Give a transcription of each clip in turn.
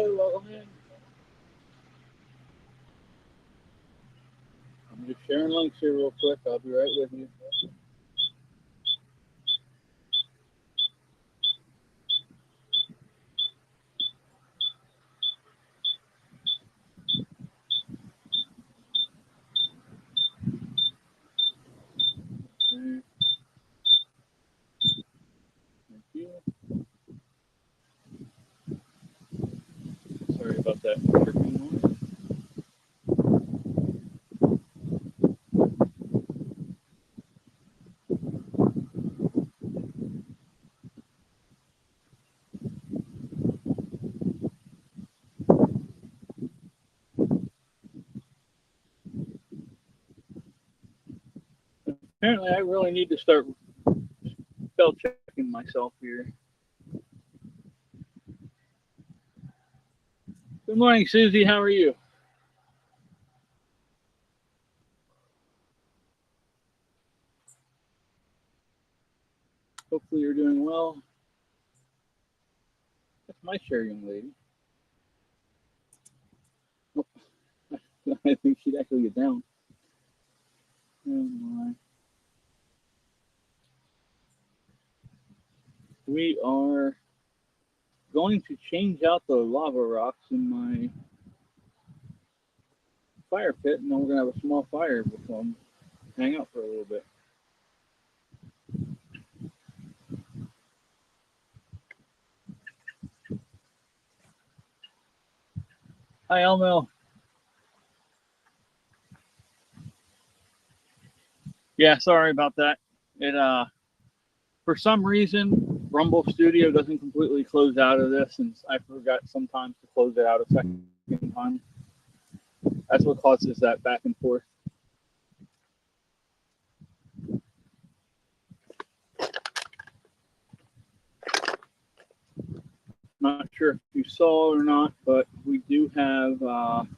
Hello, welcome in. I'm just sharing links here real quick. I'll be right with you. Okay. Thank you. Sorry about that. Apparently, I really need to start spell checking myself here. Good morning, Susie. How are you? Hopefully, you're doing well. That's my share, young lady. Oh, I think she'd actually get down. Oh my. We are going to change out the lava rocks in my fire pit, and then we're going to have a small fire before I hang out for a little bit. Hi, Elmo. Yeah, sorry about that. It for some reason, Rumble Studio doesn't completely close out of this, and I forgot sometimes to close it out a second time. That's what causes that back and forth. Not sure if you saw or not, but we do have a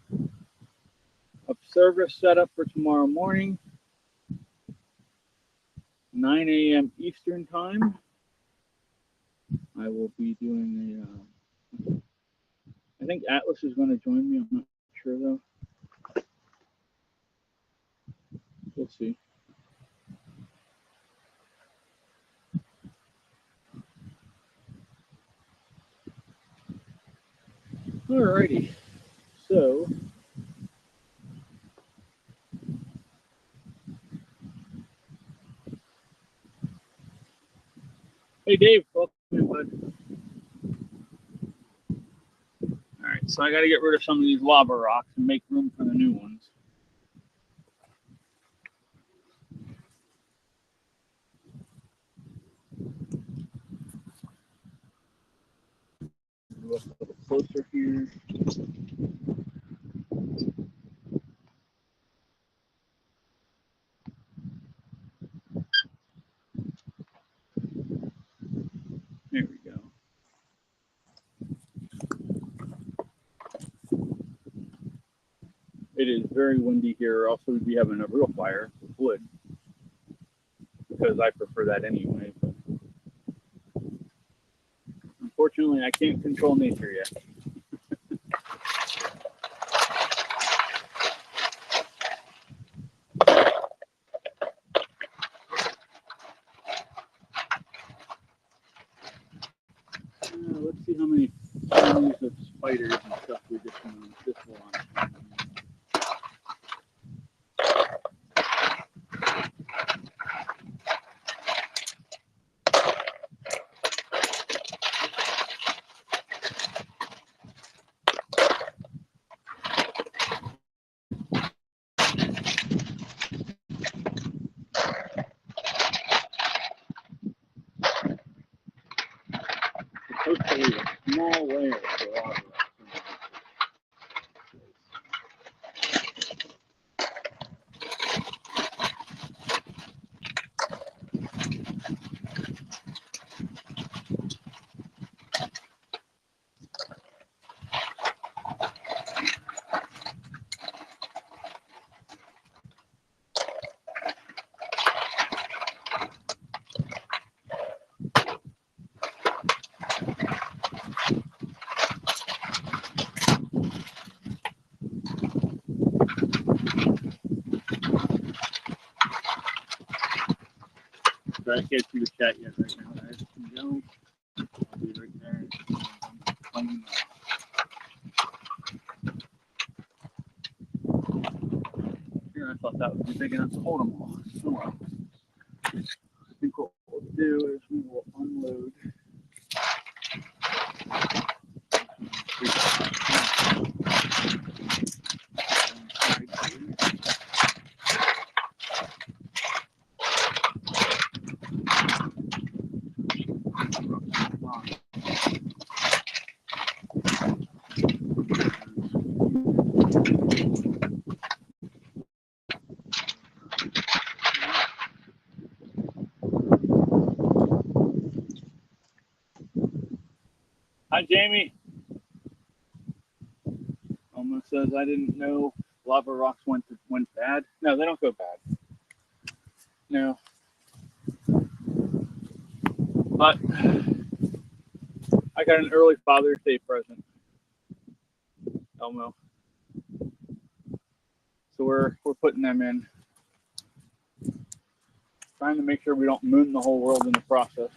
service set up for tomorrow morning, 9 a.m. Eastern time. I will be doing I think Atlas is going to join me. I'm not sure though. We'll see. Alrighty. So hey Dave, welcome in, bud. Alright, so I gotta get rid of some of these lava rocks and make room for the new ones. Look a little closer here. There we go. It is very windy here. Also, we'd be having a real fire with wood because I prefer that anyway. But unfortunately, I can't control nature yet. Let's see how many families of spiders and stuff we just found on this one. Hopefully a small layer of lava. chat yet right now, guys. Go. I'll be right there. Here, I thought that would be big enough to hold them all. So, I think what we'll do is we will unload. Hi, Jamie. Almost says I didn't know lava rocks went bad. No, they don't go bad. No. But I got an early Father's Day present, Elmo. So we're putting them in. Trying to make sure we don't moon the whole world in the process.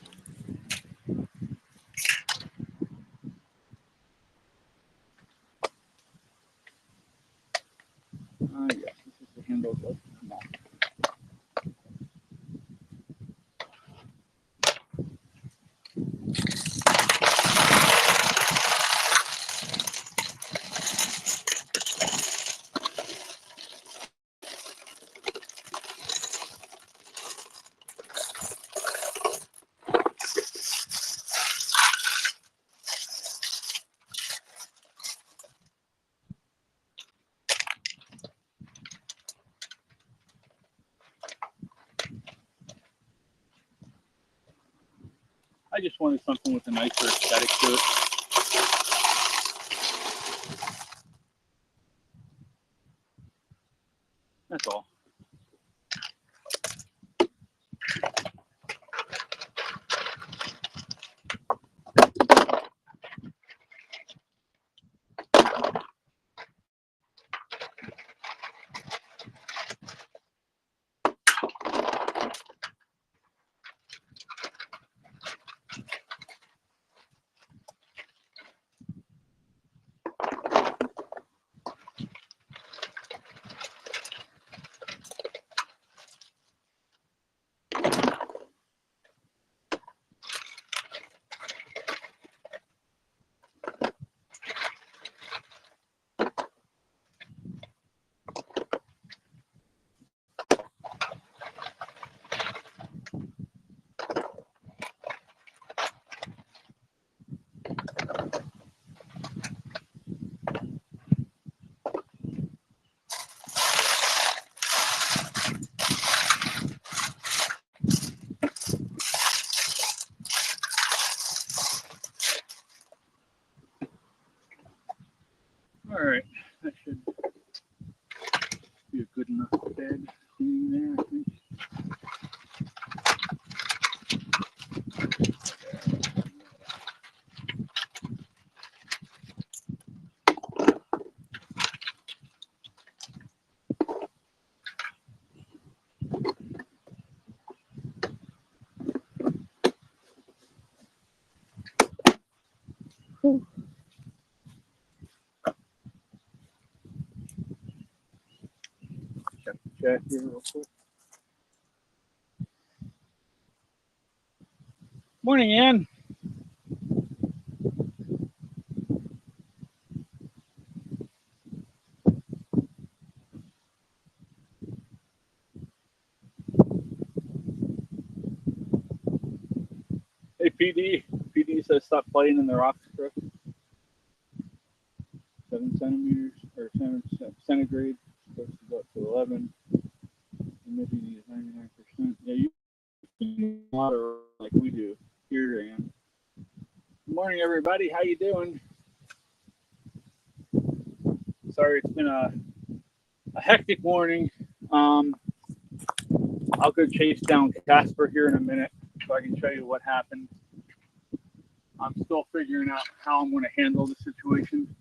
Yes, this is the handle. Come on. I just wanted something with a nicer aesthetic to it. That's all. All right, that should be a good enough bed cleaning there, I think. Whew. Check the chat here real quick. Morning, Ann. Hey, PD. PD says stop playing in the rocks, Chris. 7 centimeters or 7 centigrade. Supposed to go up to 11. Humidity is 99%. Yeah, you can water like we do here, Ann. Good morning, everybody. How you doing? Sorry, it's been a hectic morning. I'll go chase down Casper here in a minute so I can show you what happened. I'm still figuring out how I'm going to handle the situation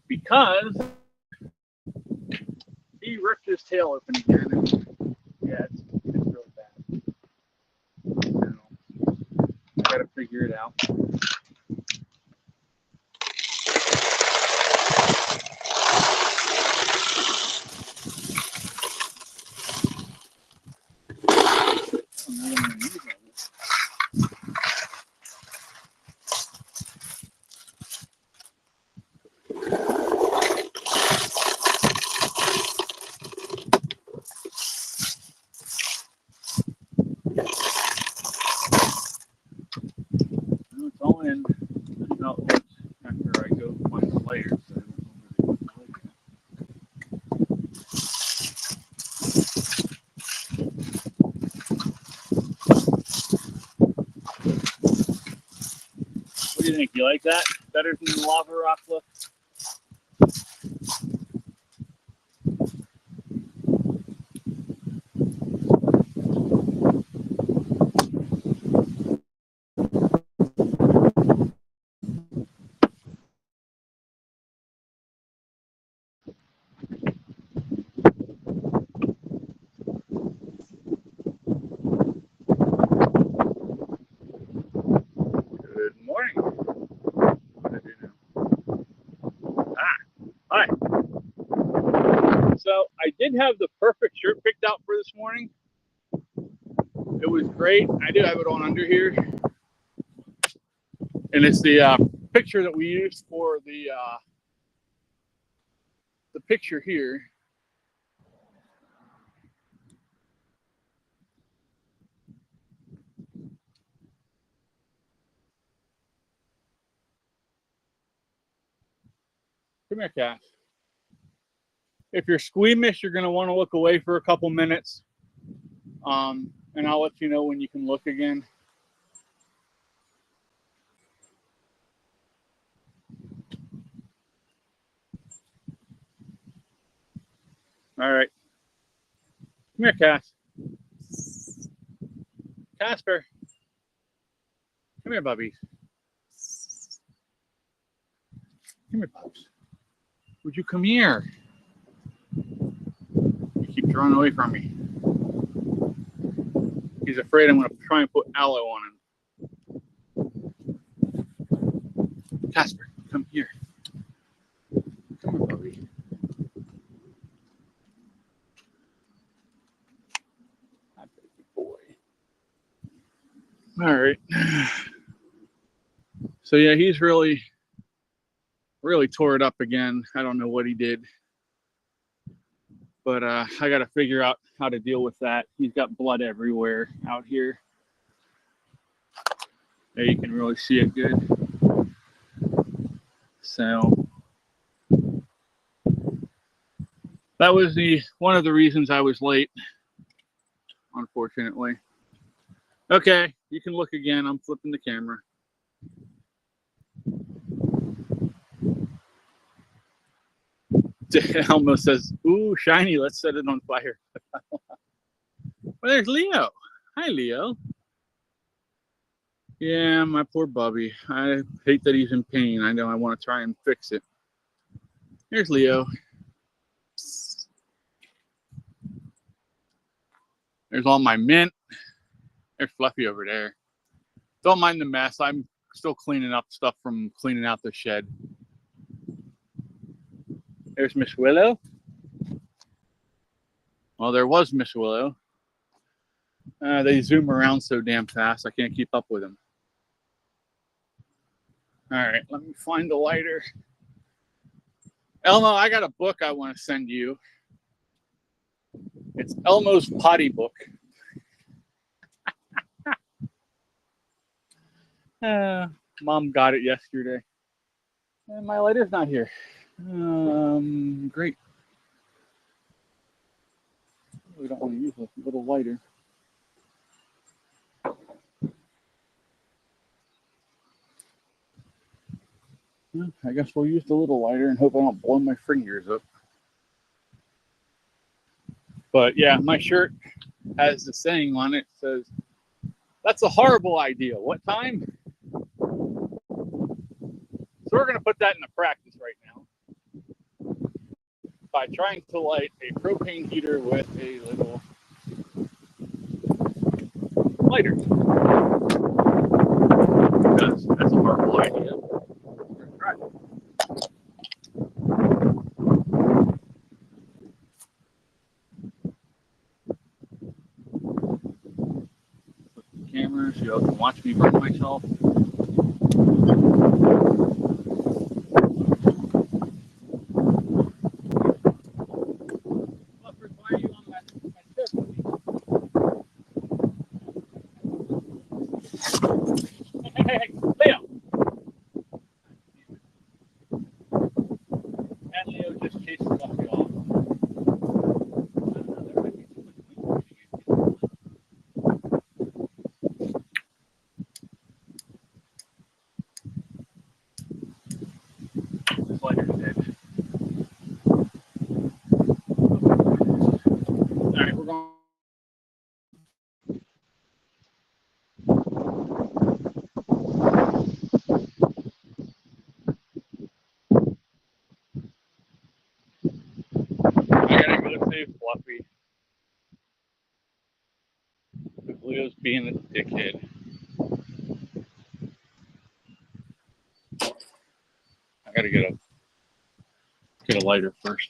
because he ripped his tail open again. And yeah, it's really bad. to figure it out. It's all in. Now after I go find the layers. What do you think? You like that? Better than the lava rock look? Good morning. What did I do now? Hi. So I did have the perfect shirt picked out for this morning. It was great. I do have it on under here. And it's the picture that we used for the picture here. Come here, Cass. If you're squeamish, you're going to want to look away for a couple minutes. And I'll let you know when you can look again. All right. Come here, Cass. Casper. Come here, bubbies. Come here, pups. Would you come here? You keep drawing away from me. He's afraid I'm going to try and put aloe on him. Casper, come here. Come here, puppy. Hi, baby boy. All right. So yeah, he's really tore it up again. I don't know what he did. But I got to figure out how to deal with that. He's got blood everywhere out here. There you can really see it good. So that was one of the reasons I was late, unfortunately. Okay, you can look again. I'm flipping the camera. Elmo says, ooh, shiny, let's set it on fire. Well, there's Leo. Hi, Leo. Yeah, my poor Bubby. I hate that he's in pain. I know I want to try and fix it. Here's Leo. There's all my mint. There's Fluffy over there. Don't mind the mess. I'm still cleaning up stuff from cleaning out the shed. There's Miss Willow. Well, there was Miss Willow. They zoom around so damn fast, I can't keep up with them. All right, let me find the lighter. Elmo, I got a book I want to send you. It's Elmo's Potty Book. Mom got it yesterday. And my lighter's not here. Great. We don't want to use a little lighter. I guess we'll use the little lighter and hope I don't blow my fingers up. But yeah, my shirt has the saying on it. It says, that's a horrible idea. What time? So we're going to put that into practice right now by trying to light a propane heater with a little lighter. watch me burn myself. Buffers, why are you on my step with me? Hey, Leo! And Leo just chased the puppy off. This lighter's dead. Alright, we're going. I gotta go save Fluffy. Leo's being a dickhead. I gotta get a lighter first.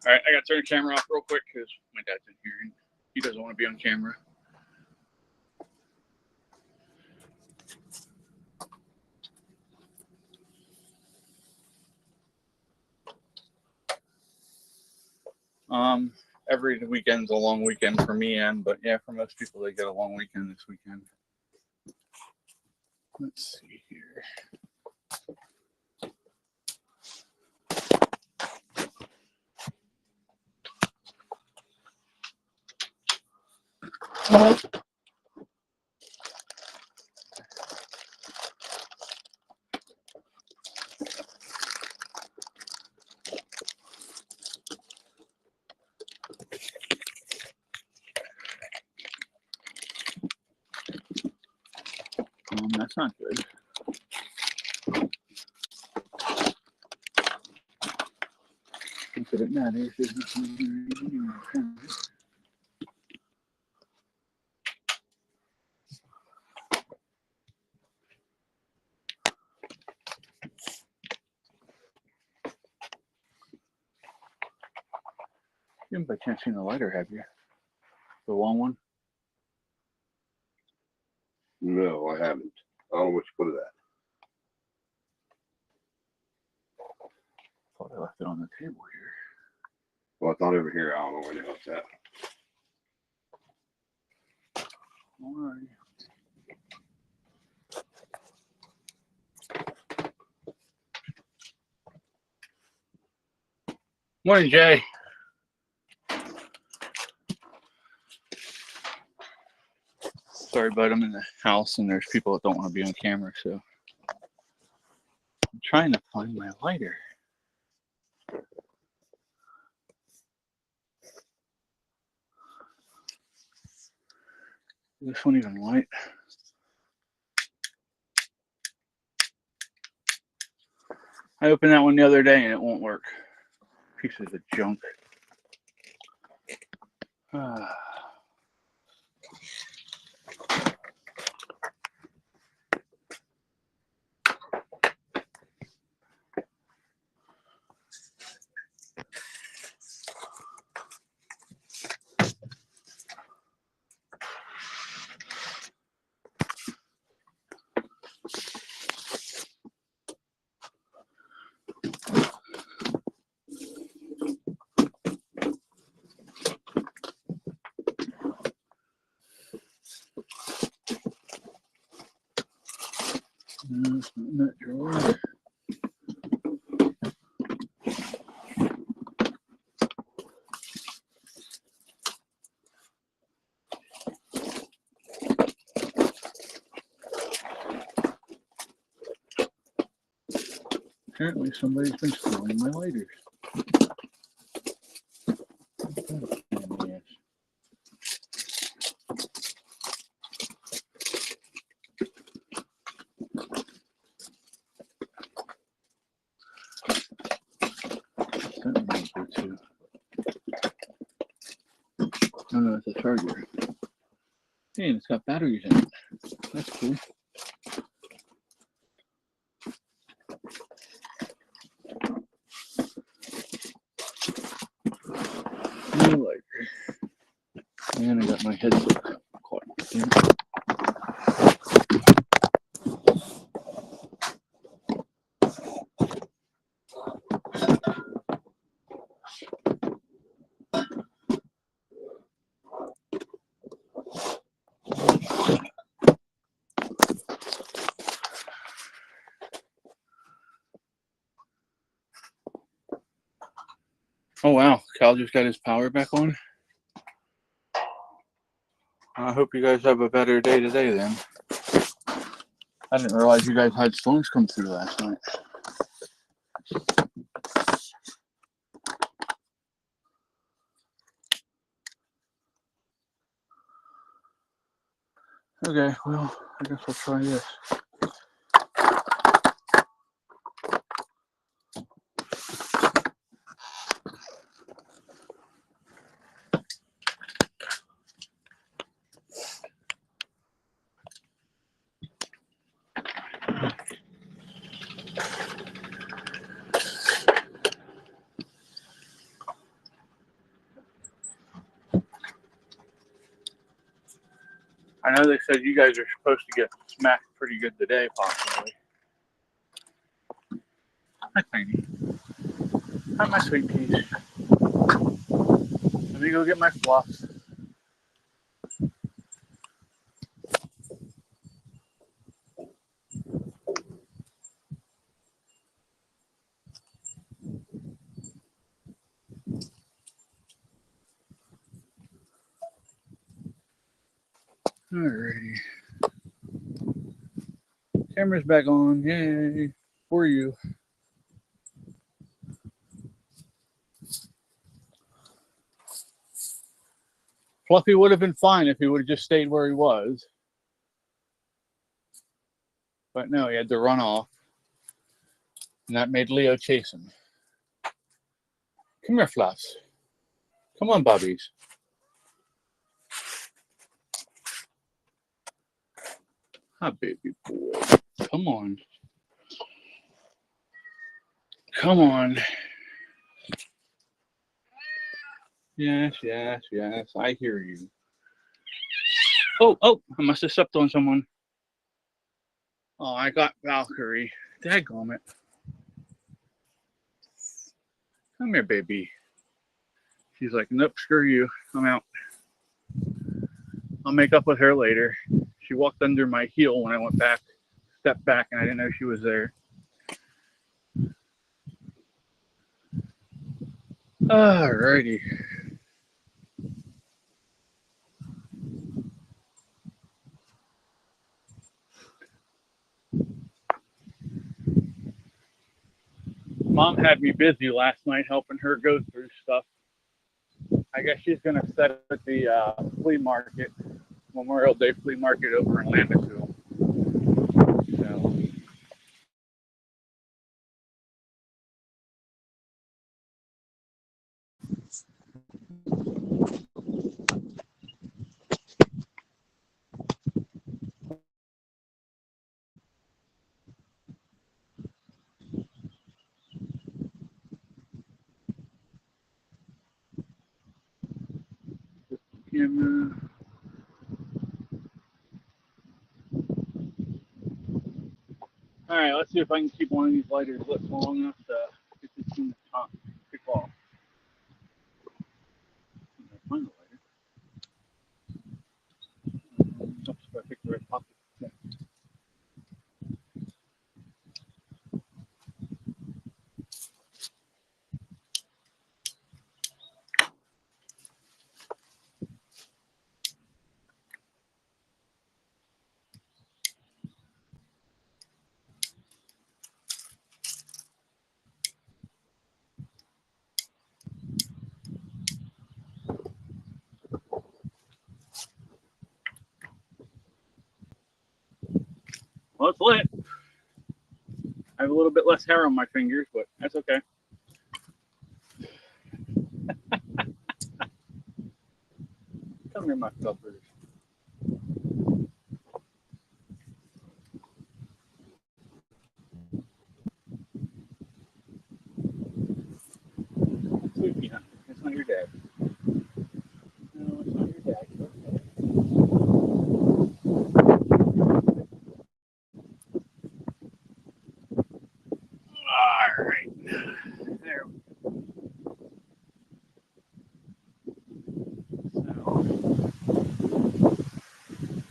All right, I gotta turn the camera off real quick because my dad's in here and he doesn't want to be on camera. Every weekend's a long weekend for me, but yeah, for most people, they get a long weekend this weekend. Let's see here. That's not good. If it matters, there's nothing here. You haven't by chance seen the lighter, have you? The long one? No, I haven't. I don't know what you put it at. Thought I left it on the table here. Well, it's not over here. I don't know where the hell it's at. All right. Morning, Jay. Sorry, bud. I'm in the house and there's people that don't want to be on camera, so I'm trying to find my lighter. Is this one even light? I opened that one the other day and it won't work. Pieces of junk. No, it's not in that drawer. Apparently somebody's been stealing my lighters. Yes. Oh no, it's a charger. Hey, and it's got batteries in it. That's cool. New lighter. And I got my headset caught. Oh wow, Cal just got his power back on. I hope you guys have a better day today then. I didn't realize you guys had storms come through last night. Okay, well, I guess I'll try this. I know they said you guys are supposed to get smacked pretty good today, possibly. Hi, Tiny. Hi, my sweet peas. Let me go get my fluffs. Alrighty. Camera's back on. Yay. For you. Fluffy would have been fine if he would have just stayed where he was. But no, he had to run off. And that made Leo chase him. Come here, Fluffs. Come on, Bobbies. Hi, baby boy. Come on. Come on. Yes, yes, yes. I hear you. Oh, I must have stepped on someone. Oh, I got Valkyrie. Dadgummit. Come here, baby. She's like, nope, screw you. I'm out. I'll make up with her later. She walked under my heel when I went back, stepped back, and I didn't know she was there. Alrighty. Mom had me busy last night helping her go through stuff. I guess she's going to set up at the flea market, Memorial Day flea market over in Landisville. So. Camera. All right, let's see if I can keep one of these lighters lit long enough to get this thing to kick off. Find the lighter. Oops, I picked the right pocket. Yeah. Well, it's lit. I have a little bit less hair on my fingers, but that's okay. Come here, my fuckers. Sweet peanut. It's not your dad. No, it's not your dad.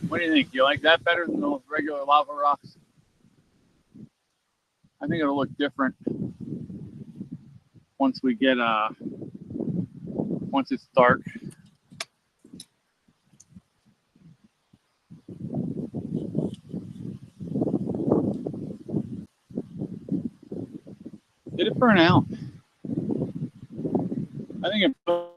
What do you think? Do you like that better than those regular lava rocks? I think it'll look different once we get once it's dark. Did it burn out? I think it. Hold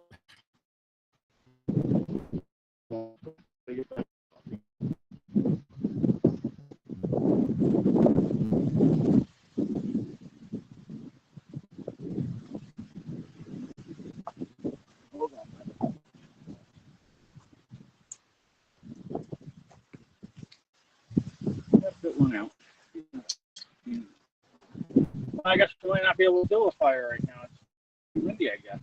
on. That bit went out. I guess we might not be able to build a fire right now. It's too windy, I guess.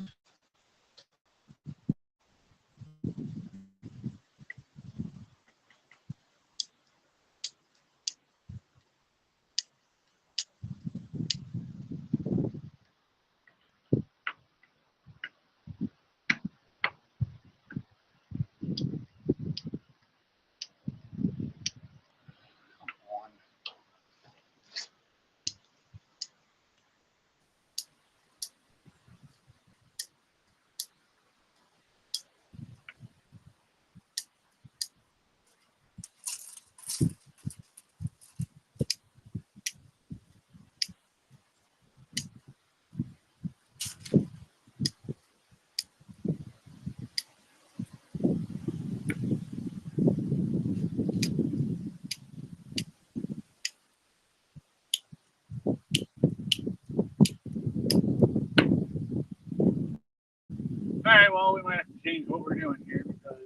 All right, well, we might have to change what we're doing here because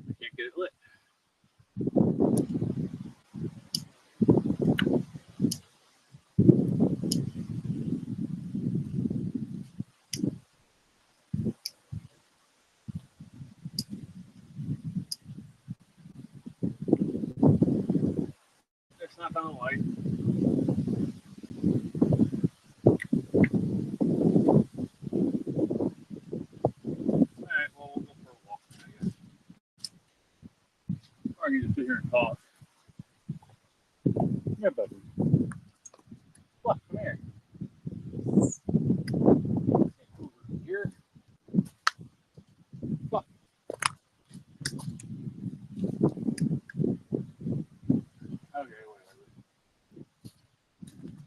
we can't get it lit. It's not gonna light. All right, well, we'll go for a walk, I guess. Or I can just sit here and talk. Yeah, buddy. What? Come here. Over here. What? Okay, whatever.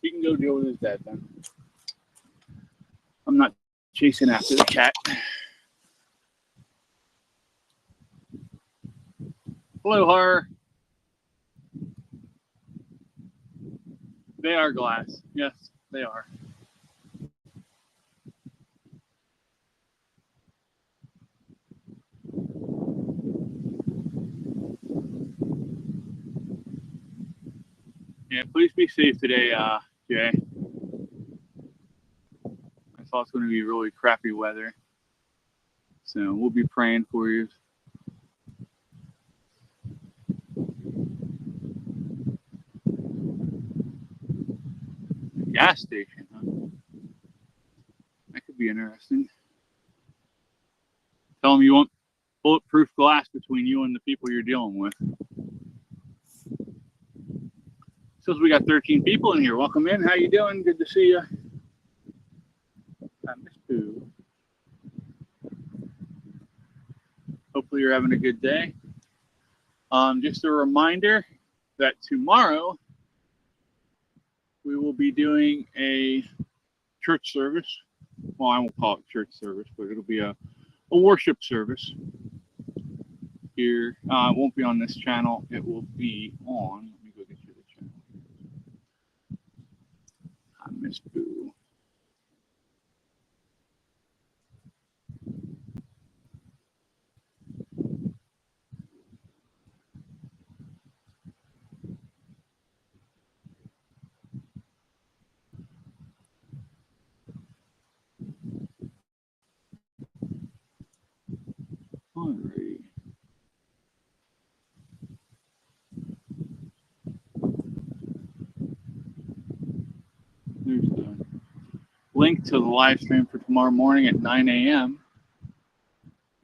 He can go deal with his dad then. I'm not chasing after the cat. Hello, horror. They are glass. Yes, they are. Yeah, please be safe today, Jay. I thought it's going to be really crappy weather. So we'll be praying for you. Gas station, huh? That could be interesting. Tell them you want bulletproof glass between you and the people you're dealing with. Says we got 13 people in here. Welcome in. How you doing? Good to see you. I miss you. Hopefully you're having a good day. Just a reminder that tomorrow we will be doing a church service. Well, I won't call it church service, but it'll be a worship service here. It won't be on this channel. It will be on. Let me go get you the channel. I miss Boo. Alrighty. There's the link to the live stream for tomorrow morning at 9 a.m.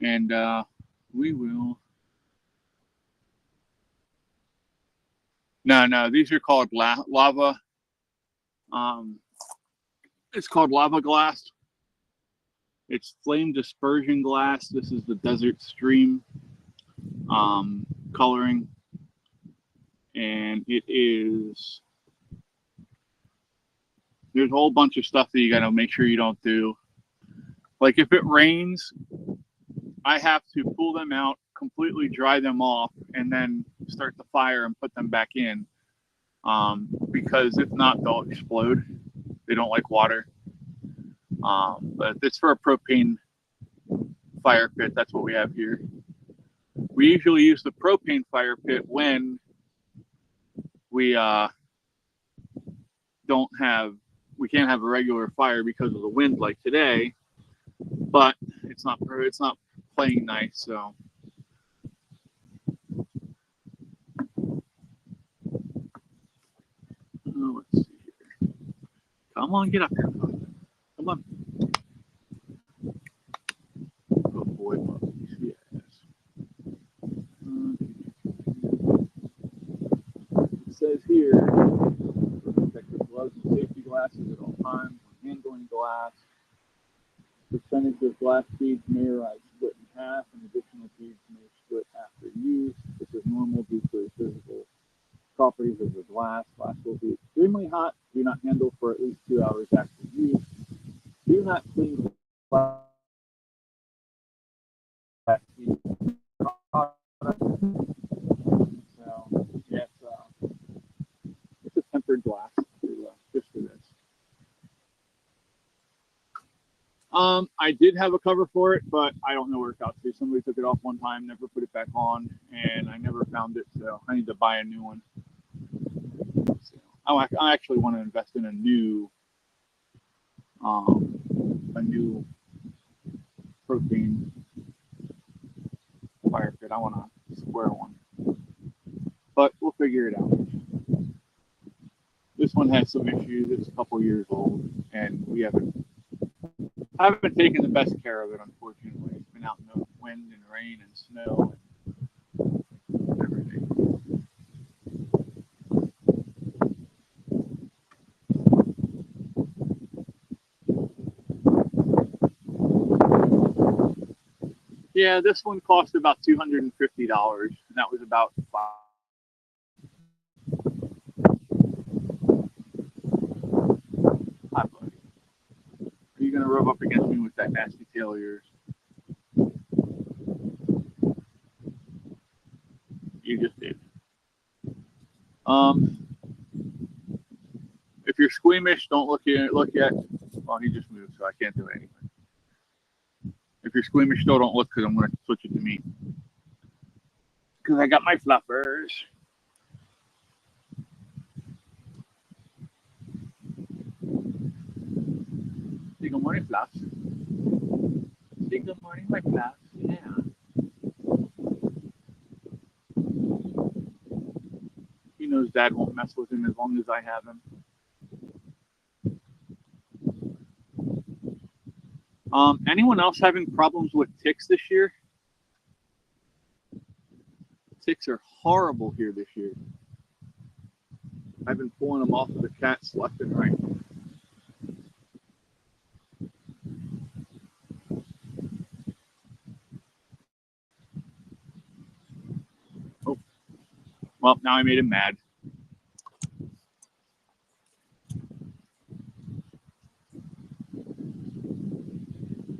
And we will No, these are called lava. It's called lava glass. It's flame dispersion glass. This is the desert stream coloring. And it is, there's a whole bunch of stuff that you got to make sure you don't do. Like if it rains, I have to pull them out, completely dry them off, and then start the fire and put them back in. Because if not, they'll explode. They don't like water. But it's for a propane fire pit. That's what we have here. We usually use the propane fire pit when we we can't have a regular fire because of the wind like today, but it's not playing nice, so. Oh, let's see here. Come on, get up here. Come on. Oh boy, yes. It says here, protective gloves and safety glasses at all times when handling glass. Percentage of glass beads may arise split in half, and additional beads may split after use. This is normal due to the physical properties of the glass. Glass will be extremely hot. Do not handle for at least 2 hours after use. Do not clean glass. So, yeah, it's a tempered glass just for this. I did have a cover for it, but I don't know where it got to. Somebody took it off one time, never put it back on, and I never found it, so I need to buy a new one. So, I actually want to invest in a new propane fire pit. I want a square one, but we'll figure it out. This one has some issues. It's a couple years old, and I haven't taken the best care of it, unfortunately. It's been out in the wind and rain and snow and everything. Yeah, this one cost about $250, and that was about $5. Hi, buddy. Are you gonna rub up against me with that nasty tail of yours? You just did. If you're squeamish, don't look yet. Well, he just moved, so I can't do anything. If you're squeamish, still don't look, because I'm going to switch it to me. Because I got my fluffers. Say good morning, fluffs. Say good morning, my fluffs. Yeah. He knows Dad won't mess with him as long as I have him. Anyone else having problems with ticks this year? Ticks are horrible here this year. I've been pulling them off of the cats left and right. Oh, well, now I made him mad.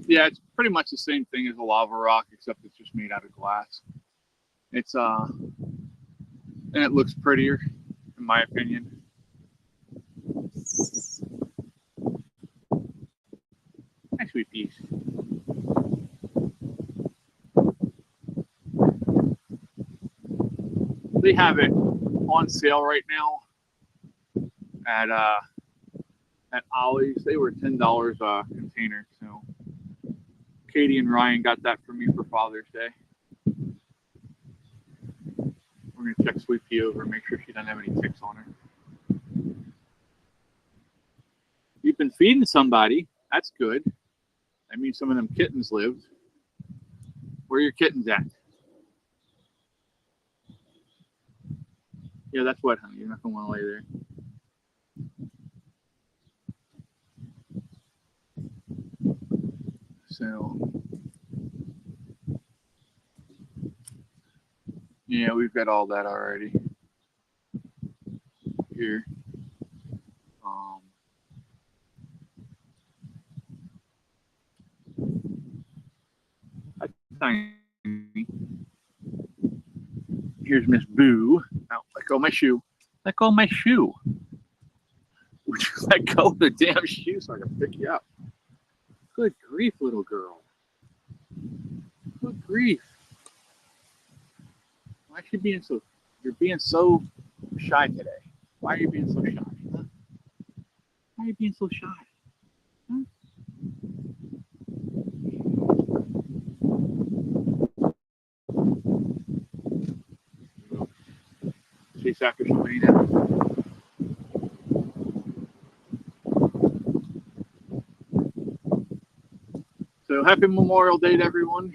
Yeah, it's pretty much the same thing as a lava rock, except it's just made out of glass. It's and it looks prettier, in my opinion. Nice sweet piece. They have it on sale right now at Ollie's. They were $10 a container. So Katie and Ryan got that for me for Father's Day. We're gonna check Sweet Pea over and make sure she doesn't have any ticks on her. You've been feeding somebody. That's good. That means some of them kittens lived. Where are your kittens at? Yeah, that's wet, honey. You're not gonna want to lay there. So, yeah, we've got all that already here. Tiny. Here's Miss Boo. Oh, let go of my shoe. Let go of my shoe. Would you let go of the damn shoe so I can pick you up? Good grief, little girl. Good grief. Why is she being so... You're being so shy today. Why are you being so shy? Huh? Why are you being so shy? Huh? Chase after somebody now. So happy Memorial Day to everyone.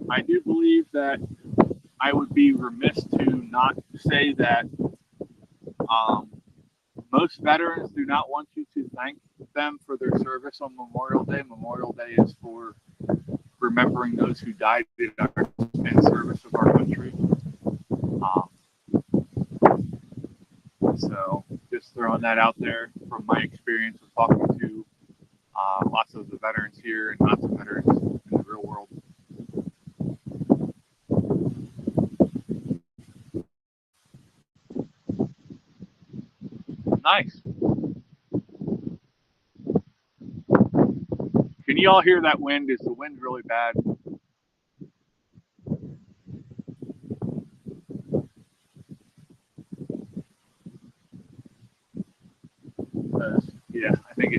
I do believe that I would be remiss to not say that most veterans do not want you to thank them for their service on Memorial Day. Memorial Day is for remembering those who died in service of our country. So just throwing that out there from my experience of talking to lots of the veterans here and lots of veterans in the real world. Nice. Can you all hear that wind? Is the wind really bad? Yeah, I think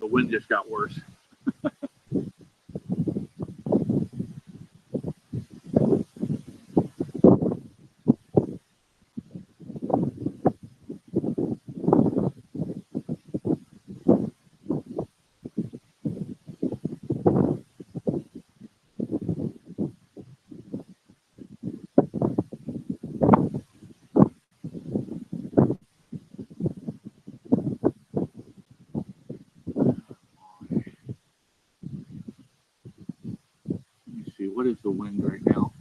the wind just got worse. What is the wind right now?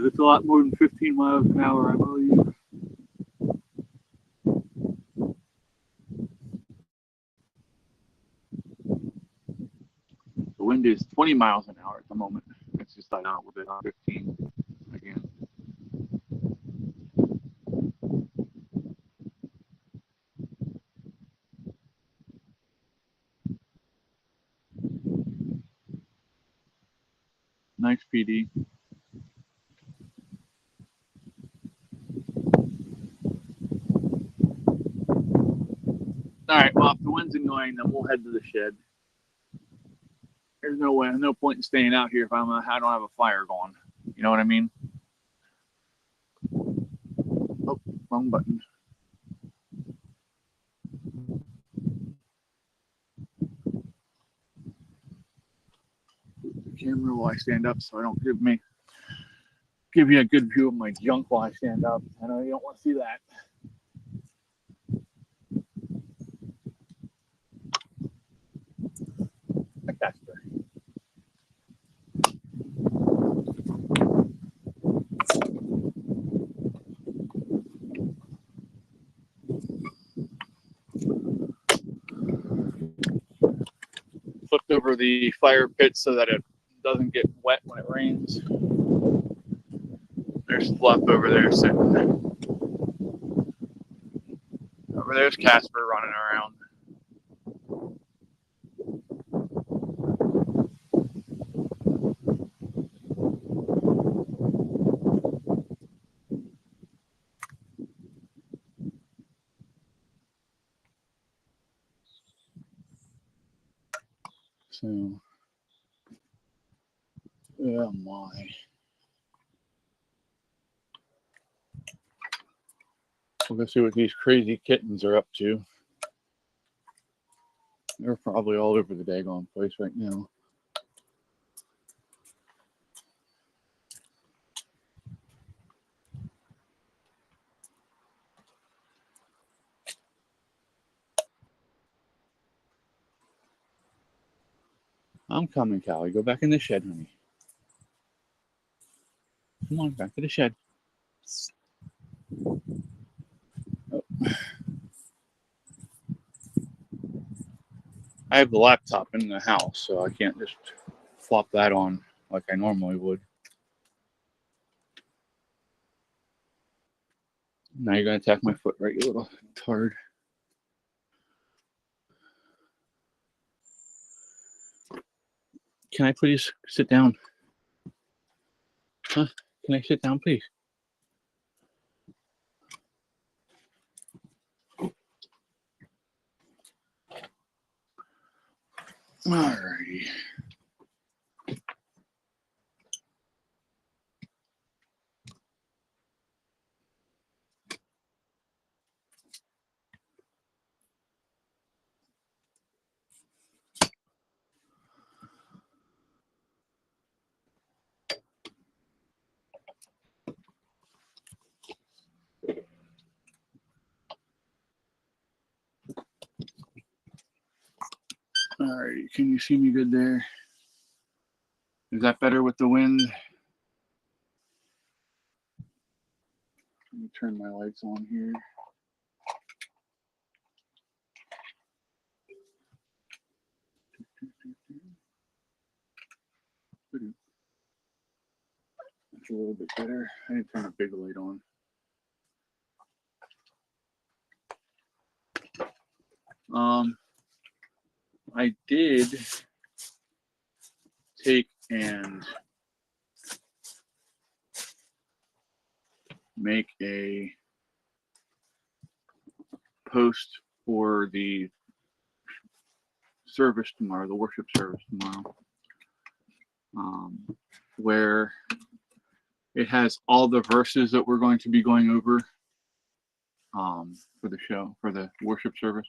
It's a lot more than 15 miles an hour, I believe. The wind is 20 miles an hour at the moment. It's just died down a little bit on 15 again. Nice PD. All right, well, if the wind's annoying, then we'll head to the shed. There's no point in staying out here if I don't have a fire going. You know what I mean? Oh, wrong button. The camera while I stand up so I don't give you a good view of my junk while I stand up. I know you don't want to see that. Like that's good. Flipped over the fire pit so that it doesn't get wet when it rains. There's Fluff over there sitting. Over there's Casper running around. So, oh my. We'll go see what these crazy kittens are up to. They're probably all over the daggone place right now. I'm coming, Callie. Go back in the shed, honey. Come on, back to the shed. Oh. I have the laptop in the house, so I can't just flop that on like I normally would. Now you're going to attack my foot, right, you little tard? Can I please sit down? Huh? Can I sit down, please? Alrighty. Alrighty, can you see me good there? Is that better with the wind? Let me turn my lights on here. That's a little bit better. I didn't turn a big light on. I did take and make a post for the service tomorrow, the worship service tomorrow, where it has all the verses that we're going to be going over for the show, for the worship service,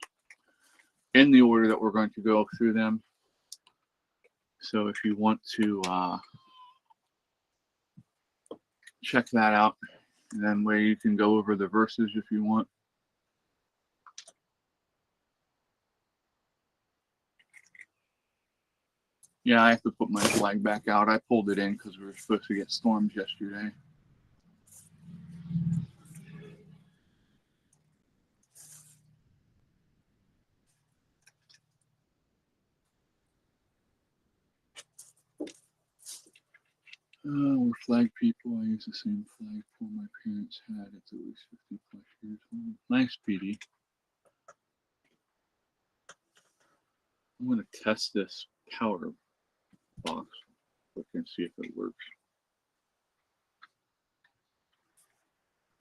in the order that we're going to go through them. So if you want to check that out, and then where you can go over the verses if you want. Yeah, I have to put my flag back out. I pulled it in because we were supposed to get storms yesterday. We're flag people. I use the same flagpole my parents had. It's at least 50 plus years old. Nice, Petey. I'm going to test this power box. Look and see if it works.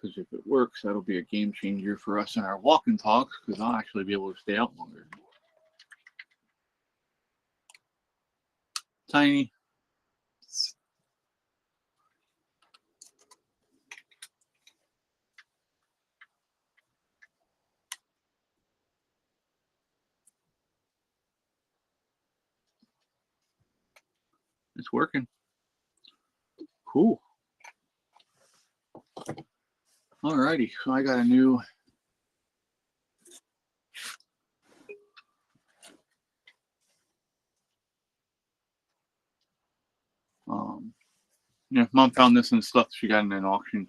Because if it works, that'll be a game changer for us in our walk and talks, because I'll actually be able to stay out longer. Tiny. It's working. Cool. Alrighty, so I got a new yeah, Mom found this and stuff she got in an auction,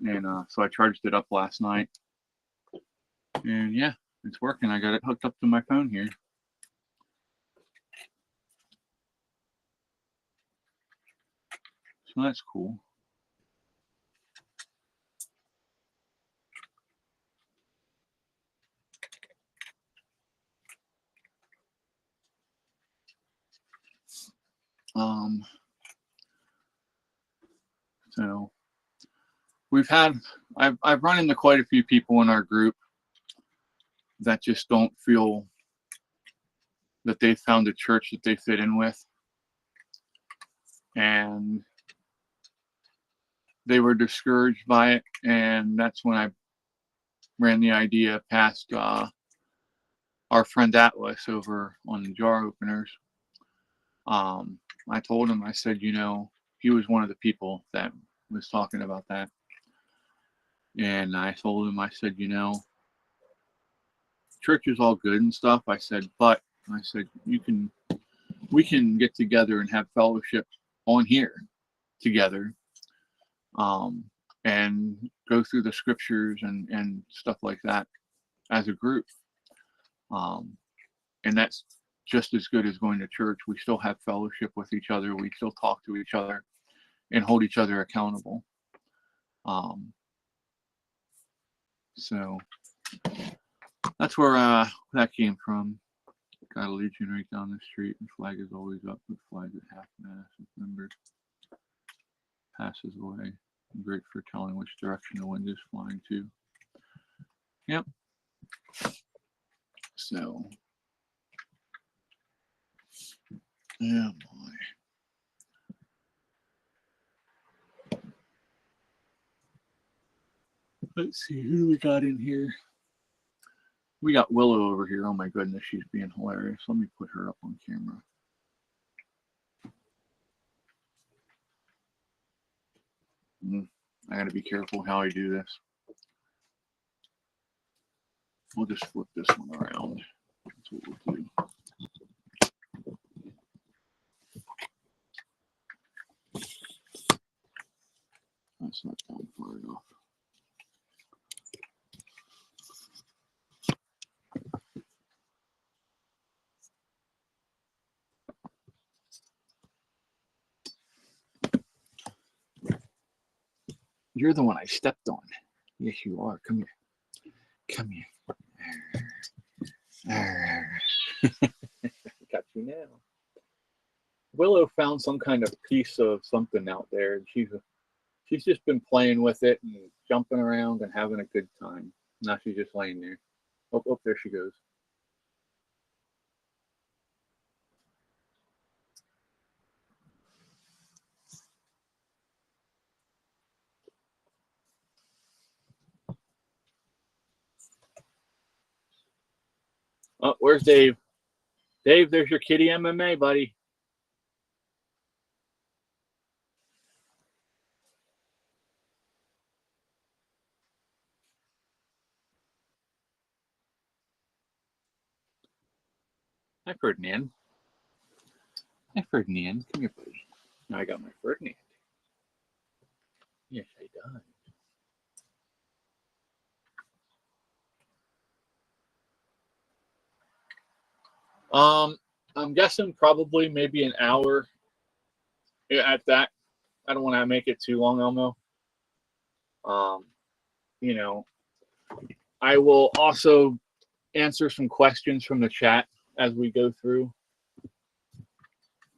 and so I charged it up last night, and yeah, it's working. I got it hooked up to my phone here. So that's cool. So I've run into quite a few people in our group that just don't feel that they found a church that they fit in with, and they were discouraged by it, and that's when I ran the idea past our friend Atlas over on the jar openers. I told him, I said, you know, he was one of the people that was talking about that. And I told him, I said, you know, church is all good and stuff. I said, but I said, you can we can get together and have fellowship on here together, and go through the scriptures and stuff like that as a group. And that's just as good as going to church. We still have fellowship with each other. We still talk to each other and hold each other accountable. So that's where that came from. Got a Legion right down the street, and flag is always up. The flag at half mast, members passes away. Great for telling which direction the wind is flying to. Yep. So, yeah, boy. Let's see who we got in here. We got Willow over here. Oh my goodness, she's being hilarious. Let me put her up on camera. I gotta be careful how I do this. We'll just flip this one around. That's what we'll do. That's not down far enough. You're the one I stepped on. Yes, you are. Come here. Come here. Got you now. Willow found some kind of piece of something out there, and she's just been playing with it and jumping around and having a good time. Now she's just laying there. Oh, there she goes. Oh, where's Dave? Dave, there's your kitty MMA, buddy. Hi, Ferdinand. Hi, Ferdinand. Come here, buddy. Now I got my Ferdinand. Yes, I done. I'm guessing probably maybe an hour at that. I don't want to make it too long, Elmo. You know, I will also answer some questions from the chat as we go through.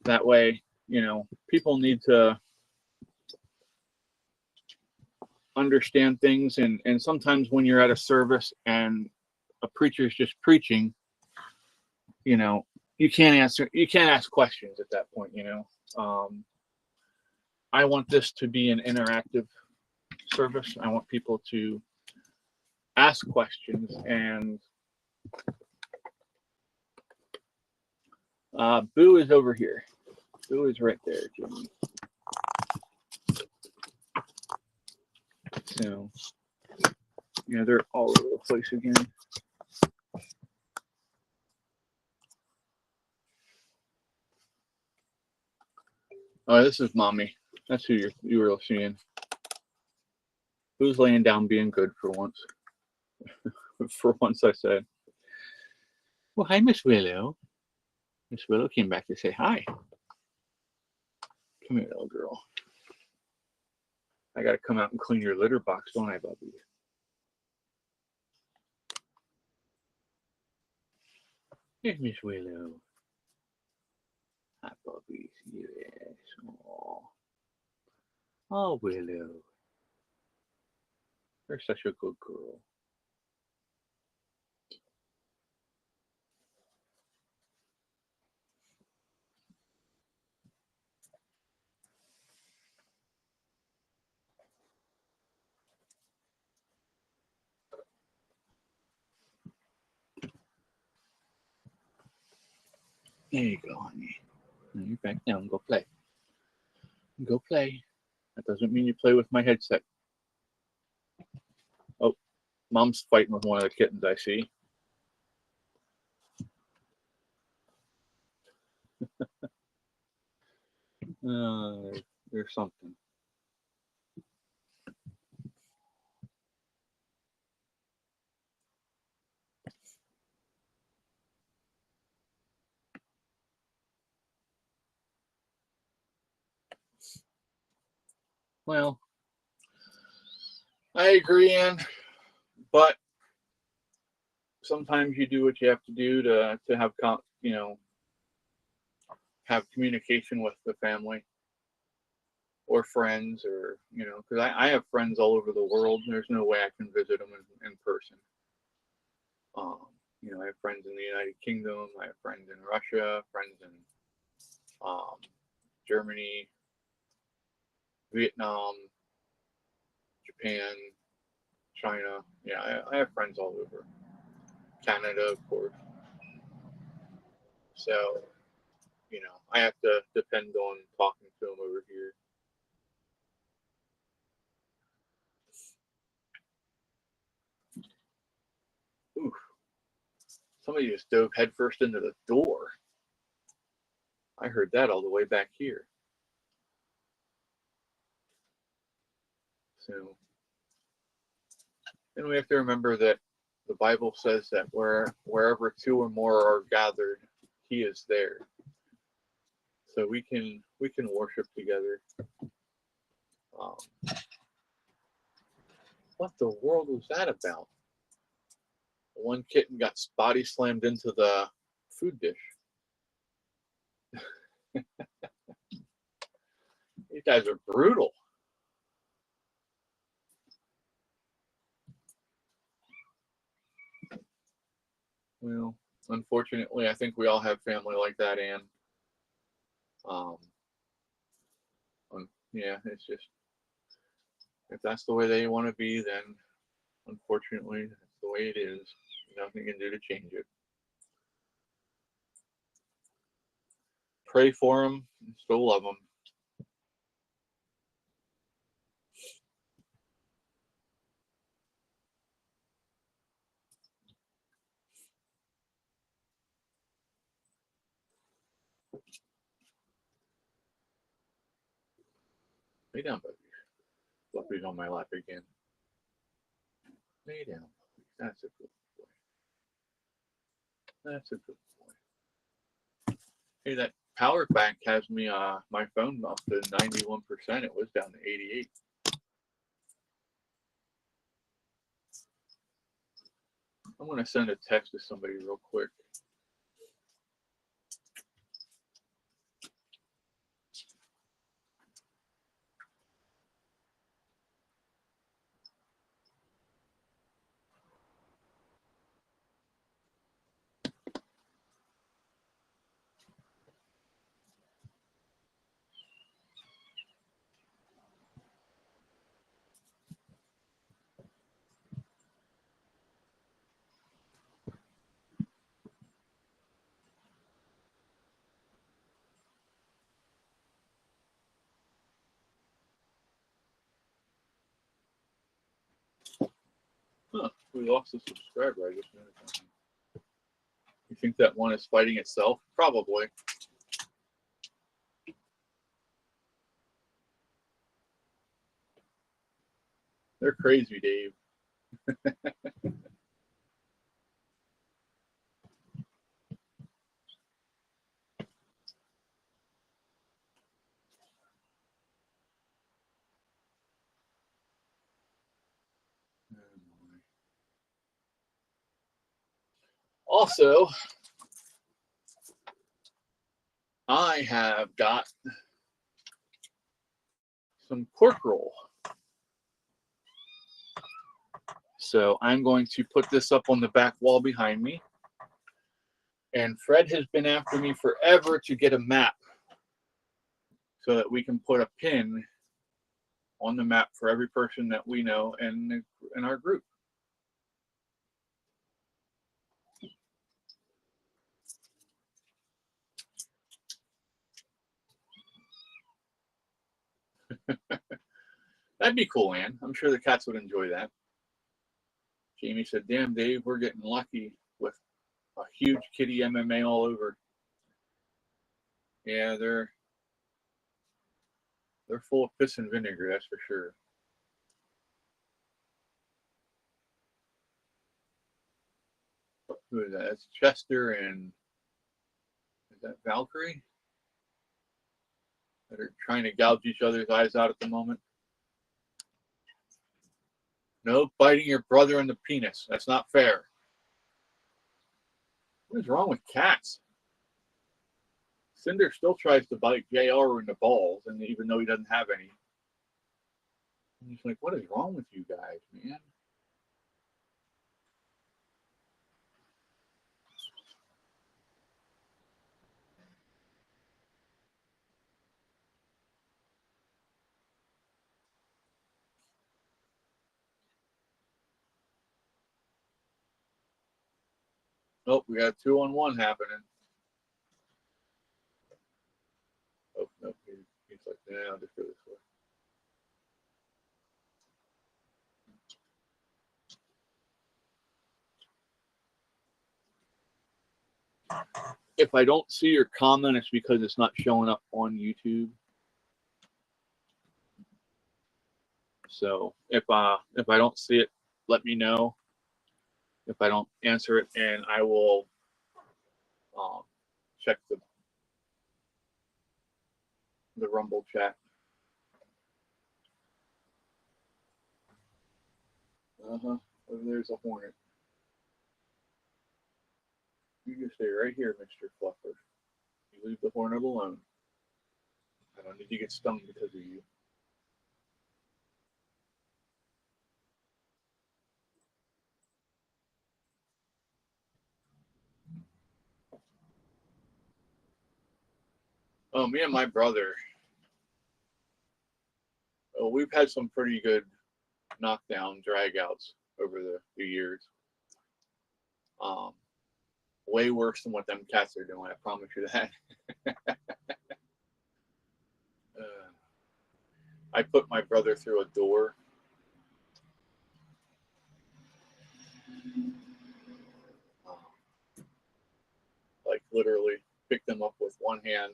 That way, you know, people need to understand things, and sometimes when you're at a service and a preacher's just preaching, you know, you can't ask questions at that point, you know. I want this to be an interactive service. I want people to ask questions, and Boo is over here. Boo is right there, Jimmy. So, yeah, they're all over the place again. Oh, this is Mommy. That's who you were seeing. Who's laying down being good for once? For once, I said. Well, hi, Miss Willow. Miss Willow came back to say hi. Come here, little girl. I got to come out and clean your litter box, don't I, Bubby? Here's Miss Willow. Hi, Bubby. Yes. Oh, Willow. You're such a good girl. There you go, honey. Now you're back down. Go play. Go play. That doesn't mean you play with my headset. Oh, Mom's fighting with one of the kittens, I see. There's something. Well, I agree, Ann, but sometimes you do what you have to do to have have communication with the family or friends, or because I have friends all over the world. And there's no way I can visit them in person. I have friends in the United Kingdom. I have friends in Russia, friends in Germany, Vietnam, Japan, China. Yeah, I have friends all over. Canada, of course. So, I have to depend on talking to them over here. Oof. Somebody just dove headfirst into the door. I heard that all the way back here. So, and we have to remember that the Bible says that wherever two or more are gathered, He is there. So we can worship together. What the world was that about? One kitten got body slammed into the food dish. These guys are brutal. Well, unfortunately, I think we all have family like that, Ann. Yeah, it's just, if that's the way they want to be, then unfortunately, that's the way it is. Nothing you can do to change it. Pray for them, and still love them. Lay down, baby. Fluffy's on my lap again. Lay down. That's a good boy. That's a good boy. Hey, that power bank has me my phone up to 91%. It was down to 88. I'm gonna send a text to somebody real quick. Huh, we lost a subscriber. I just noticed. You think that one is fighting itself? Probably. They're crazy, Dave. Also, I have got some cork roll. So I'm going to put this up on the back wall behind me. And Fred has been after me forever to get a map so that we can put a pin on the map for every person that we know in our group. That'd be cool, Ann. I'm sure the cats would enjoy that. Jamie said, damn, Dave, we're getting lucky with a huge kitty MMA all over. Yeah, they're They're full of piss and vinegar, that's for sure. Who is that? That's Chester and is that Valkyrie? That are trying to gouge each other's eyes out at the moment. No biting your brother in the penis. That's not fair. What is wrong with cats? Cinder still tries to bite JR in the balls, and even though he doesn't have any. I'm just like, what is wrong with you guys, man? Oh, we got a 2-on-1 happening. Oh, no, he's like, nah, I'll just go this way. If I don't see your comment, it's because it's not showing up on YouTube. So if I don't see it, let me know. If I don't answer it, and I will check the Rumble chat. There's a hornet. You just stay right here, Mr. Fluffer. You leave the hornet alone. I don't need to get stung because of you. Oh, me and my brother. Oh, we've had some pretty good knockdown dragouts over the years. Way worse than what them cats are doing. I promise you that. I put my brother through a door. Like literally picked him up with one hand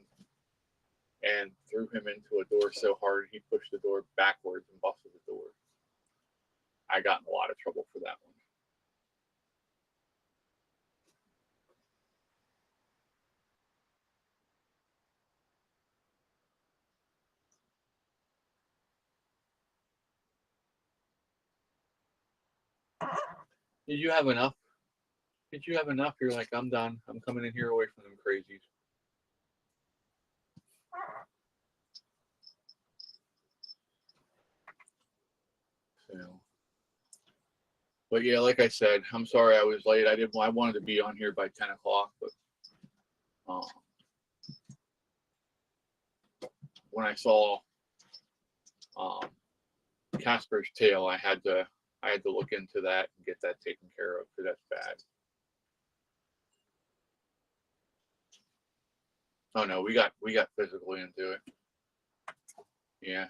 and threw him into a door so hard he pushed the door backwards and busted the door. I got in a lot of trouble for that one. Did you have enough? Did you have enough? You're like, I'm done. I'm coming in here away from them crazies. So, but yeah, like I said, I'm sorry I was late. I wanted to be on here by 10 o'clock, but when I saw Casper's tail, I had to look into that and get that taken care of because that's bad. Oh no, we got physically into it. Yeah.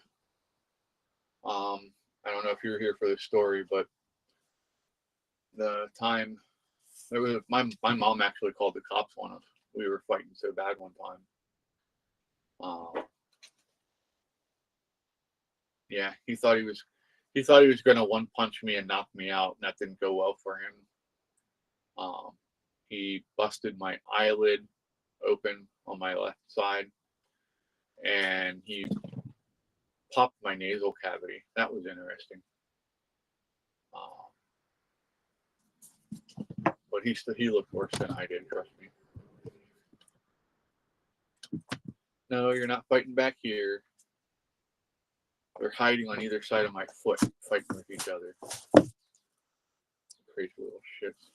I don't know if you were here for this story, but the time there was my mom actually called the cops on us. We were fighting so bad one time. Yeah, he thought he was gonna one punch me and knock me out, and that didn't go well for him. He busted my eyelid open on my left side, and he popped my nasal cavity. That was interesting. But he looked worse than I did, trust me. No, you're not fighting back here. They're hiding on either side of my foot, fighting with each other. Crazy little shits.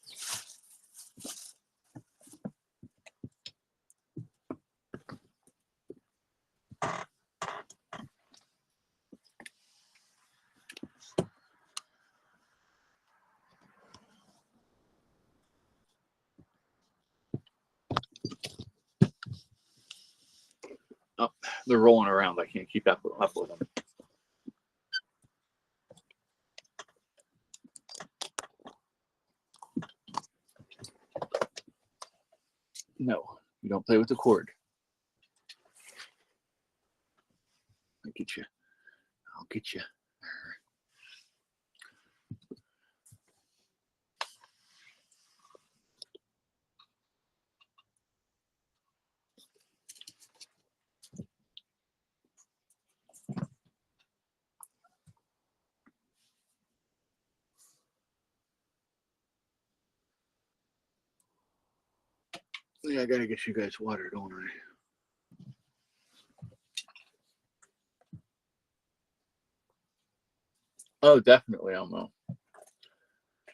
Oh, they're rolling around. I can't keep up with them. No, you don't play with the cord. me get you. I'll get you. Yeah, I gotta get you guys water, don't I? Oh, definitely, Elmo.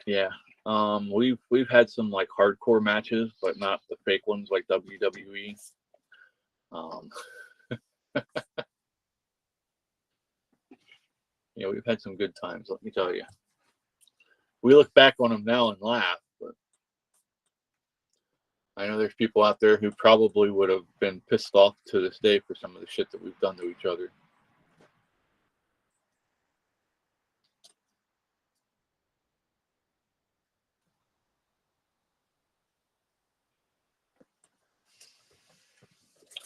Yeah. We've had some like hardcore matches, but not the fake ones like WWE. Yeah, we've had some good times, let me tell you. We look back on them now and laugh, but I know there's people out there who probably would have been pissed off to this day for some of the shit that we've done to each other.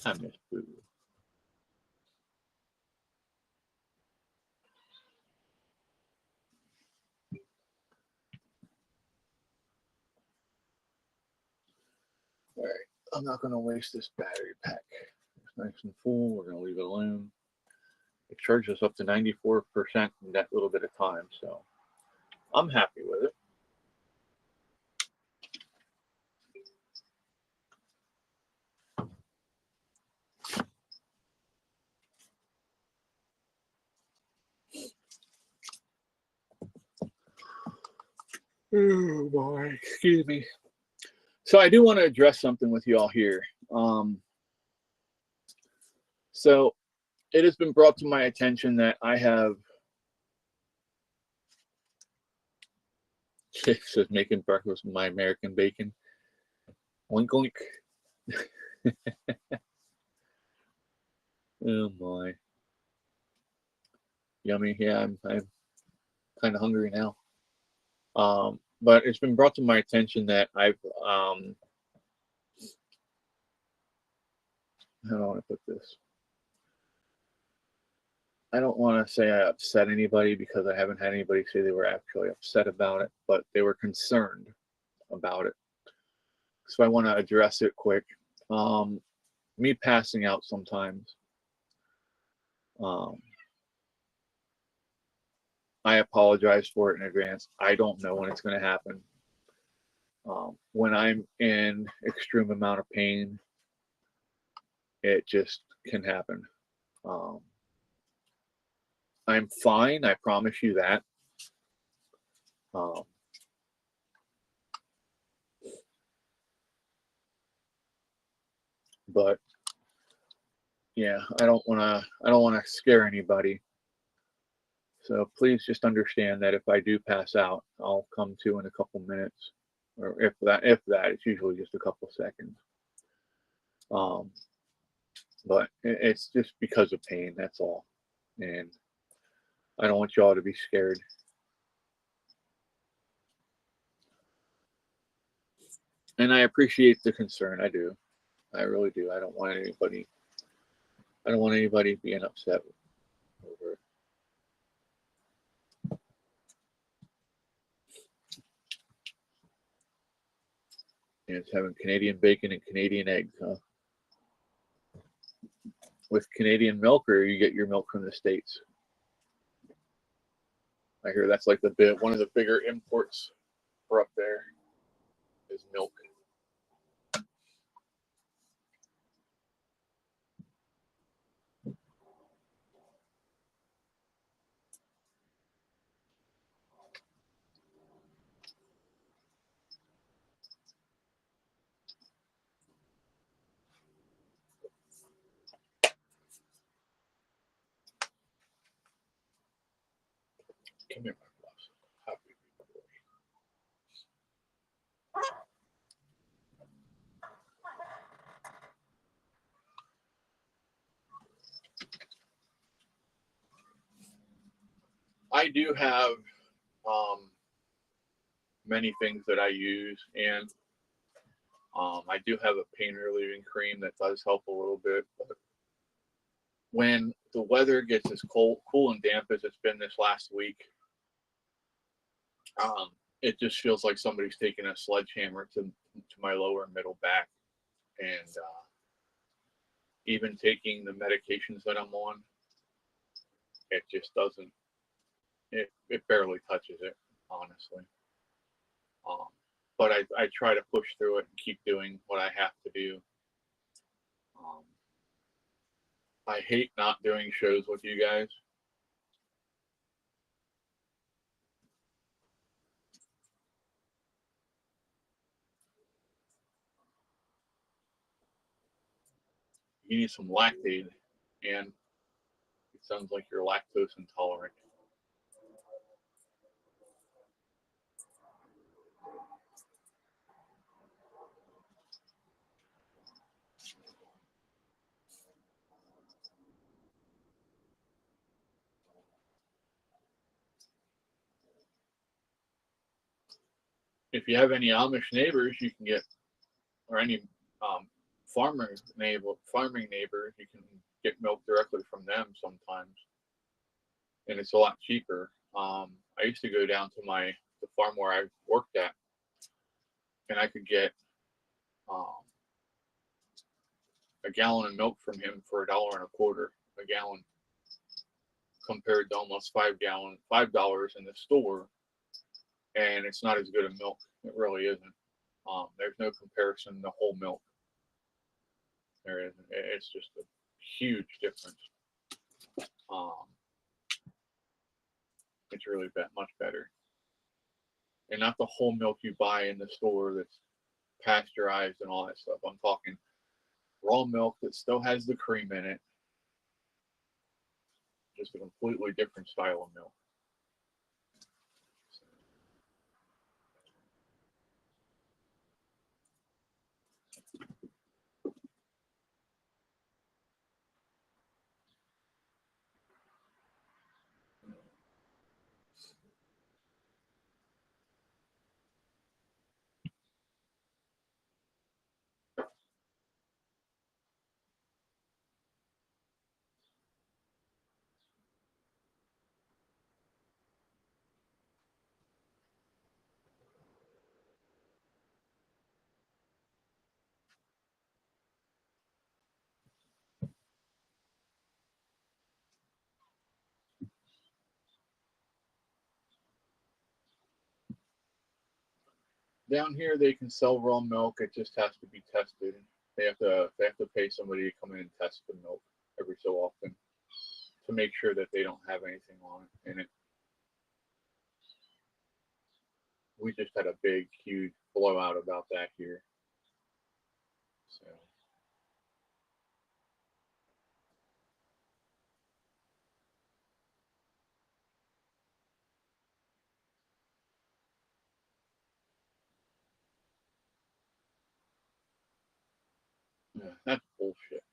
I miss Boo. All right, I'm not going to waste this battery pack. It's nice and full. We're going to leave it alone. It charged us up to 94% in that little bit of time, so I'm happy with it. Oh boy, excuse me. So I do want to address something with you all here. So it has been brought to my attention that I have says making breakfast with my American bacon. Oink oink. Oh my. Yummy. Yeah, I'm kind of hungry now. But it's been brought to my attention that I've how do I want to put this? I don't want to say I upset anybody because I haven't had anybody say they were actually upset about it, but they were concerned about it. So I want to address it quick. Me passing out sometimes. I apologize for it in advance. I don't know when it's going to happen. When I'm in extreme amount of pain, it just can happen. I'm fine. I promise you that. But yeah, I don't want to scare anybody. So please just understand that if I do pass out, I'll come to in a couple minutes, or if that, it's usually just a couple seconds. But it's just because of pain, that's all. And I don't want y'all to be scared. And I appreciate the concern. I do. I really do. I don't want anybody being upset over it. And it's having Canadian bacon and Canadian eggs, huh? With Canadian milk, or you get your milk from the States? I hear that's like one of the bigger imports for up there is milk. Come here, my loves. Happy boy. I do have many things that I use, and I do have a pain relieving cream that does help a little bit. But when the weather gets as cool and damp as it's been this last week, it just feels like somebody's taking a sledgehammer to my lower and middle back. And even taking the medications that I'm on, it just doesn't, it barely touches it, honestly. But I try to push through it and keep doing what I have to do. I hate not doing shows with you guys. You need some Lactaid, and it sounds like you're lactose intolerant. If you have any Amish neighbors, you can get, or any farming neighbors, you can get milk directly from them sometimes, and it's a lot cheaper. I used to go down to the farm where I worked at, and I could get a gallon of milk from him for $1.25 a gallon, compared to almost $5 in the store, and it's not as good a milk. It really isn't. There's no comparison to whole milk. There isn't. It's just a huge difference. It's really much better. And not the whole milk you buy in the store that's pasteurized and all that stuff. I'm talking raw milk that still has the cream in it. Just a completely different style of milk. Down here, they can sell raw milk. It just has to be tested. They have to pay somebody to come in and test the milk every so often to make sure that they don't have anything on it in it. We just had a big, huge blowout about that here. So. Yeah, that's bullshit.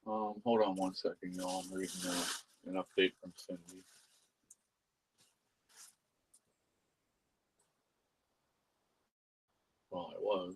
Hold on one second, y'all. I'm reading an update from Cindy. Well, it was.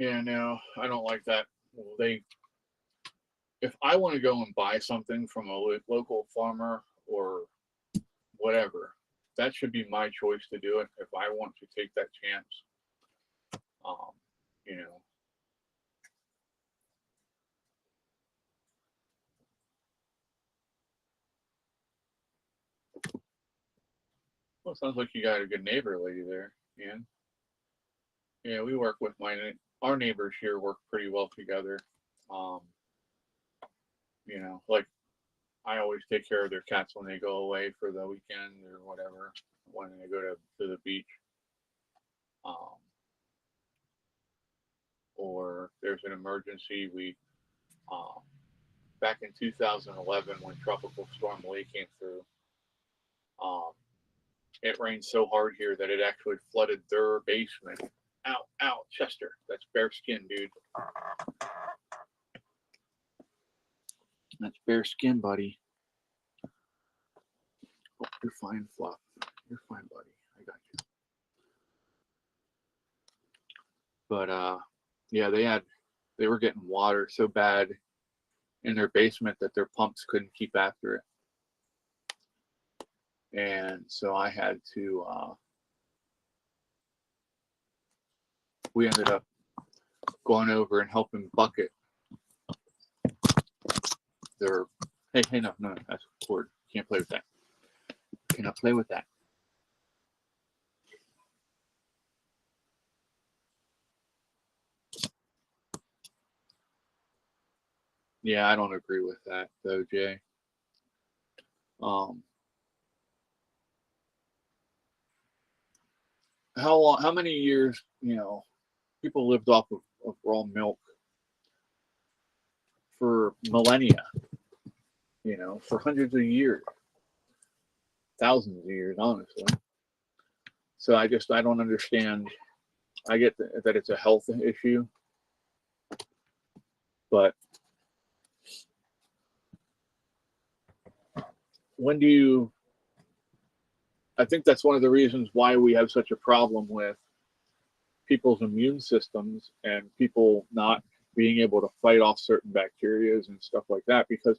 Yeah, no, I don't like that. Well, if I want to go and buy something from a local farmer or whatever, that should be my choice to do it if I want to take that chance. You know. Well, it sounds like you got a good neighbor lady there, Ian. Yeah, we work with our neighbors here work pretty well together. You know, like I always take care of their cats when they go away for the weekend or whatever, when they go to the beach. Or there's an emergency. Back in 2011 when Tropical Storm Lee came through, it rained so hard here that it actually flooded their basement. Ow, ow, Chester. That's bare skin, dude. That's bare skin, buddy. Oh, you're fine, Fluff. You're fine, buddy. I got you. But yeah, they were getting water so bad in their basement that their pumps couldn't keep after it. And so I had to, we ended up going over and helping bucket their, hey, no, that's a cord. Can't play with that. Cannot play with that. Yeah, I don't agree with that though, Jay. How many years, people lived off of raw milk for millennia, for hundreds of years, thousands of years, honestly. So I don't understand. I get that it's a health issue, but I think that's one of the reasons why we have such a problem with people's immune systems and people not being able to fight off certain bacteria and stuff like that. Because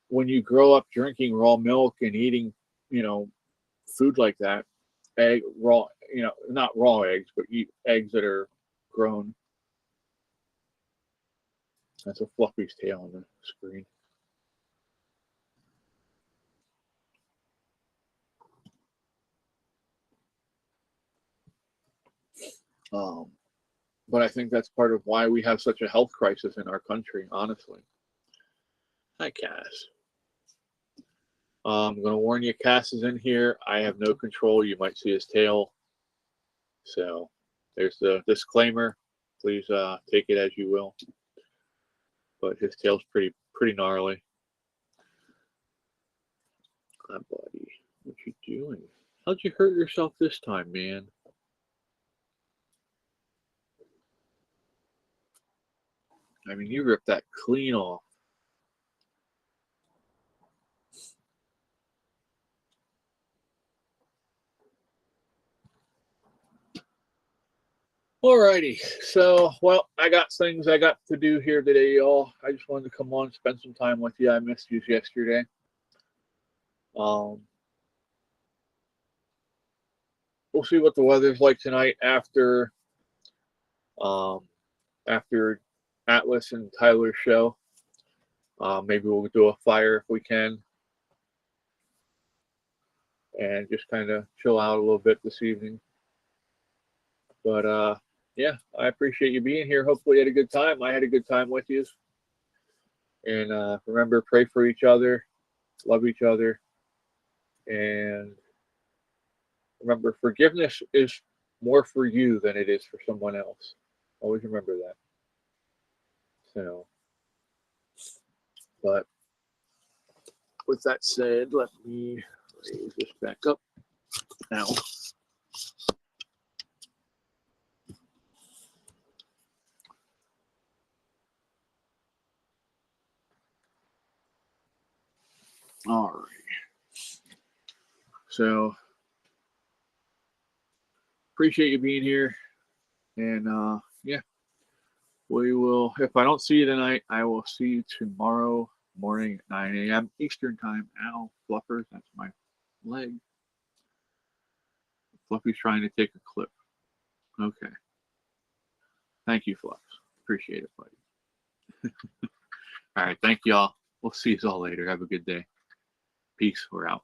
when you grow up drinking raw milk and eating, food like that, not raw eggs, but eat eggs that are grown. That's a Fluffy's tail on the screen. But I think that's part of why we have such a health crisis in our country, honestly. Hi, Cass. I'm going to warn you, Cass is in here. I have no control. You might see his tail. So there's the disclaimer. Please take it as you will. But his tail's pretty gnarly. Hi, buddy. What you doing? How'd you hurt yourself this time, man? I mean, you ripped that clean off. Alrighty, so, well, I got things I got to do here today, y'all. I just wanted to come on, spend some time with you. I missed you yesterday. We'll see what the weather's like tonight after Atlas and Tyler's show. Maybe we'll do a fire if we can, and just kind of chill out a little bit this evening. But yeah, I appreciate you being here. Hopefully you had a good time. I had a good time with you. And remember, pray for each other, love each other, and remember, forgiveness is more for you than it is for someone else. Always remember that. So, but with that said, let me raise this back up now. All right. So, appreciate you being here. And yeah, We will, if I don't see you tonight, I will see you tomorrow morning at 9 a.m. Eastern time. Ow, Fluffers, that's my leg. Fluffy's trying to take a clip. Okay. Thank you, Fluffs. Appreciate it, buddy. All right, thank y'all. We'll see you all later. Have a good day. Peace. We're out.